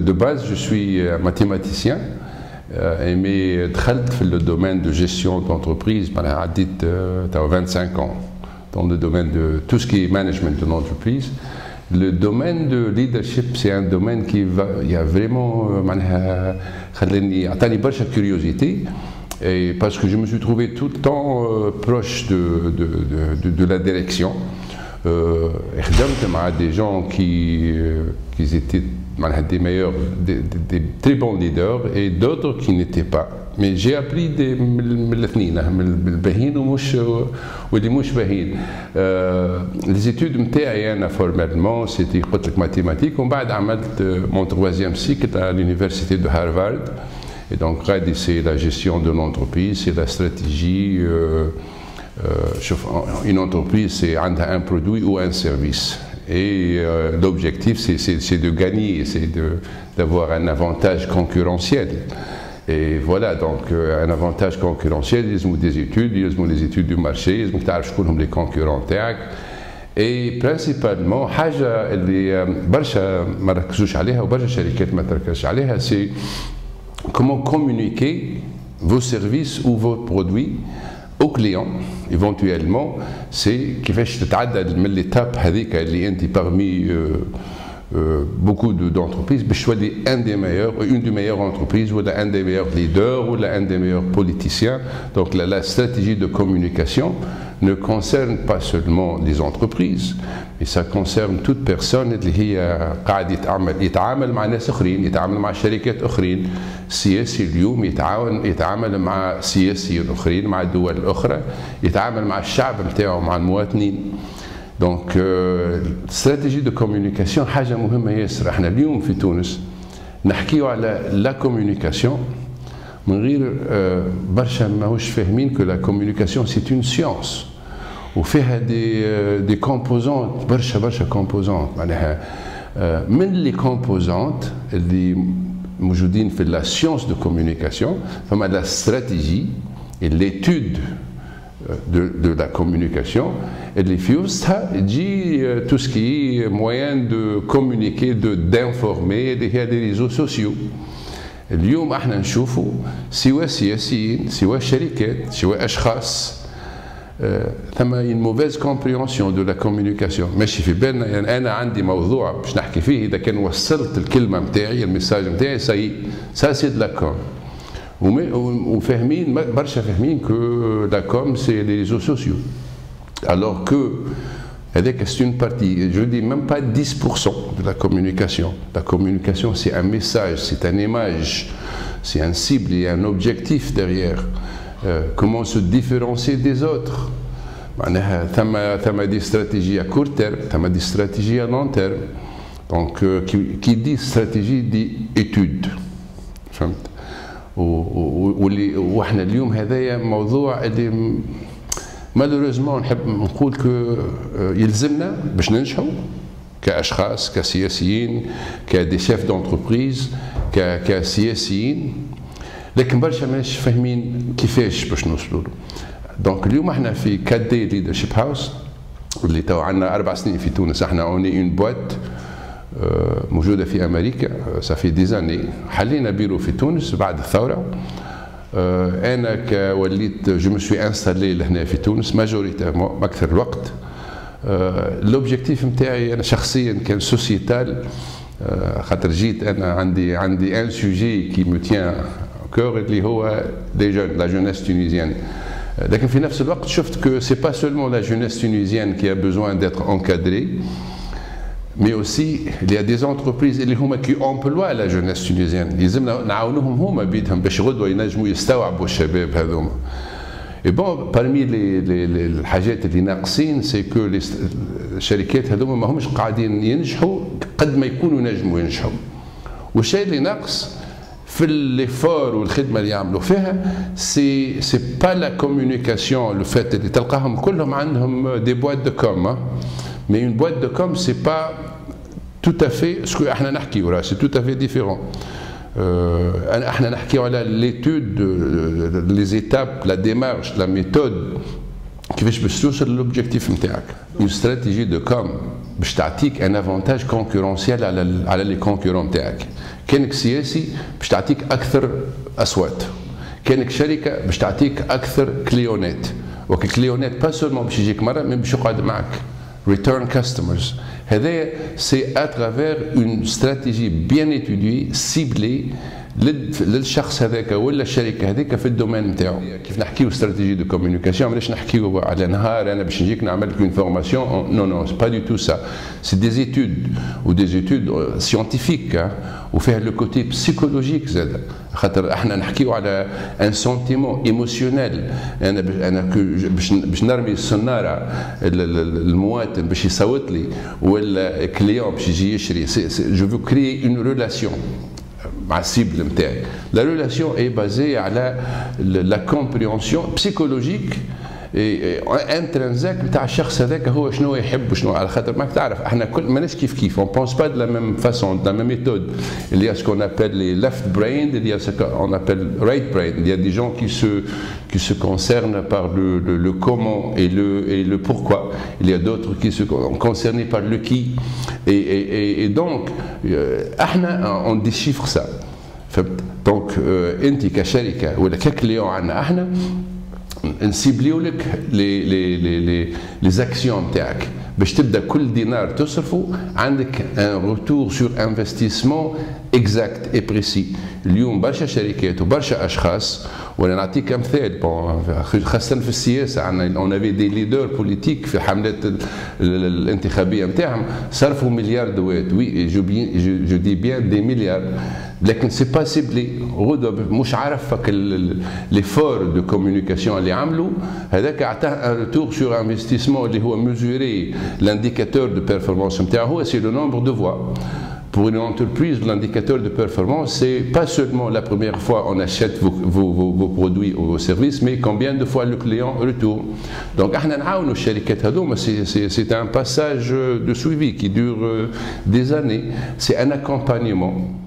de base, je suis mathématicien, mais دخلت في le domaine de gestion d'entreprise, معناها عديت 25 ans dans le domaine de tout ce qui est management de l'entreprise. Le domaine de leadership, c'est un domaine il y a vraiment معناها خلاني عطاني برشا curiosité. Et parce que je me suis trouvé tout le temps proche de la direction. Des gens qui étaient des meilleurs, des très bons leaders et d'autres qui n'étaient pas. Mais j'ai appris les études formellement, c'était mathématiques. On a fait mon troisième cycle à l'université de Harvard. Et donc, c'est la gestion de l'entreprise, c'est la stratégie. Une entreprise, c'est un produit ou un service. Et l'objectif, c'est de gagner, c'est d'avoir un avantage concurrentiel. Et voilà, donc un avantage concurrentiel, ils ont des études, ils ont les études du marché, ils ont les concurrents. Et principalement, حاجة اللي برشا ما ركزوش عليها وبرشا شركات ما تركزش عليها, c'est comment communiquer vos services ou vos produits aux clients. Éventuellement, c'est كيفاش تتعدى من l'étape هذيك اللي انت parmi beaucoup d'entreprises باش تولي un des meilleurs, une des meilleures entreprises ou un des meilleurs leaders ou un des meilleurs politiciens. Donc la stratégie de communication ne concerne pas seulement les entreprises, mais ça concerne toute personne اللي هي قاعد يتعامل مع ناس اخرين, يتعامل مع شركات اخرين. السياسي اليوم يتعامل مع سياسيين اخرين, مع الدول الاخرى, يتعامل مع الشعب نتاعو, مع المواطنين. Donc, stratégie de communication, حاجة مهمة ياسر. احنا اليوم في تونس نحكيو على la communication من غير برشا ماهوش فاهمين que la communication c'est une science وفيها des composantes, برشا composantes. معناها من les composantes اللي موجودين في la science de communication, فما la stratégie et l'étude de la communication, et les FIUS dit tout ce qui est moyen de communiquer, d'informer, des réseaux sociaux. اليوم احنا نشوفوا سواء سياسيين, سواء شركات, سواء اشخاص, ثم une mauvaise compréhension de la communication. ماشي في بالنا يعني انا عندي موضوع باش نحكي فيه, اذا كان وصلت الكلمه نتاعي, الميساج نتاعي, ça c'est de la com. وفاهمين برشا فاهمين que la com c'est les réseaux sociaux, alors que c'est une partie, je dis même pas 10% de la communication. La communication c'est un message, c'est une image, c'est un cible, il y a un objectif derrière. Comment se différencier des autres. معناها des stratégies à court terme, des stratégies à long terme. Donc qui dit stratégie dit étude. فهمت؟ واحنا اليوم هذايا موضوع اللي مالوريزمون نحب نقول كو يلزمنا باش ننجحوا كاشخاص, كسياسيين, كدي شيف دونتربريز, كسياسيين, لكن برشا ماش فاهمين كيفاش باش نوصلوا له. دونك اليوم احنا في كادي ليدرشيب هاوس اللي تو عندنا 4 سنين في تونس. احنا اوني اون بوات موجودة في أمريكا, صافي دي زاني. حلينا بيرو في تونس بعد الثورة. أنا وليت جو مو سوي انستالي لهنا في تونس ماجوريتيرمون أكثر الوقت. لوبجيكتيف نتاعي أنا شخصيا كان سوسيتال, خاطر جيت أنا عندي ان سوجي كي مو تيان كور اللي هو لي جون, لا جونيس تونيزيان. لكن في نفس الوقت شفت que c'est pas seulement la jeunesse tunisienne qui a besoin d'être encadrée, mais aussi il y a des entreprises اللي هما qui emploient la jeunesse tunisienne. لازمنا نعاونوهم هما بيدهم باش غدوه ينجموا يستوعبوا الشباب هذوما. Et bon, parmi الحاجات اللي ناقصين c'est que الشركات هذوما ما همش قاعدين ينجحوا قد ما يكونوا ينجموا ينجحوا. والشيء اللي ناقص في l'effort والخدمه اللي يعملوا فيها c'est pas la communication, le fait اللي تلقاهم كلهم عندهم des boîtes de com. Mais une boîte de com, c'est pas tout à fait ce que احنا نحكيو, c'est tout à fait différent. احنا نحكيو على l'étude, les étapes, la démarche, la méthode كيفاش باش توصل للوبجيكتيف نتاعك. اون استراتيجي دو كوم باش تعطيك ان افونتاج كونكورونسيال على لي كونكورون نتاعك. كانك سياسي باش تعطيك اكثر اصوات، كانك شركه باش تعطيك اكثر كليونات، وكليونات با سولمون باش يجيك مره من باش يقعد معك. ريتيرن كاستمرز هذايا سي اترافير اون استراتيجي بيان اتودي سيبلي للشخص هذاك ولا الشركه هذيك في الدومين نتاعو. كيف نحكيو استراتيجي دو كوميونيكاسيون ماناش نحكيو على نهار انا باش نجيك نعمل لك اون فورماسيون، نو نو با دو تو سا، سي دي زيتود و دي زيتود سيانتيفيك وفيها لو كوتي بسيكولوجيك زاد، خاطر احنا نحكيو على ان سونتيمون ايموسيونيل. انا باش نرمي السناره المواطن باش يصوت لي ولا كليون باش يجي يشري، جو فو كريي اون ريلاسيون مع السيبل نتاعي. لا ريلاسيون اي بازي على لا كومبريونسيون بسيكولوجيك انترنزاك نتاع الشخص هذاك هو شنو يحب وشنو، على خاطر ماك تعرف احنا كل ماناش كيف كيف، اون بونس با دو لا ميم فاسون دو لا ميم ميثود. Il y a ce qu'on appelle les left brain, il y a ce qu'on appelle right brain. Il y a des gens qui se concernent par le comment et le pourquoi. Il y a d'autres qui sont concernés par le qui. Et donc احنا on déchiffre ça. Donc انت كشركه ولا ككليون عندنا احنا نسيبليو لك لي زاكسيون نتاعك باش تبدا كل دينار تصرفه عندك ان روتور سور انفستيسمون اكزاكت اي بريسي. اليوم برشا شركات وبرشا اشخاص، وانا نعطيك مثال خاصه في السياسه عندنا اون افي دي ليدر بوليتيك في الحملات الانتخابيه نتاعهم صرفوا مليار دوات، وي جو دي بيان دي مليار، لكن سي با سيبلي. غدوه مش عارفك لي فور دو كوميونيكاسيون اللي عملوا هذاك عطاه ان روتور سور انفستيسمون اللي هو ميزوري l'indicateur de performance نتاعو c'est le nombre de voix. Pour une entreprise, l'indicateur de performance, c'est pas seulement la première fois on achète vos produits ou vos services, mais combien de fois le client retourne. Donc, احنا نعاونوا الشركات هذوما، c'est un passage de suivi qui dure des années. C'est un accompagnement.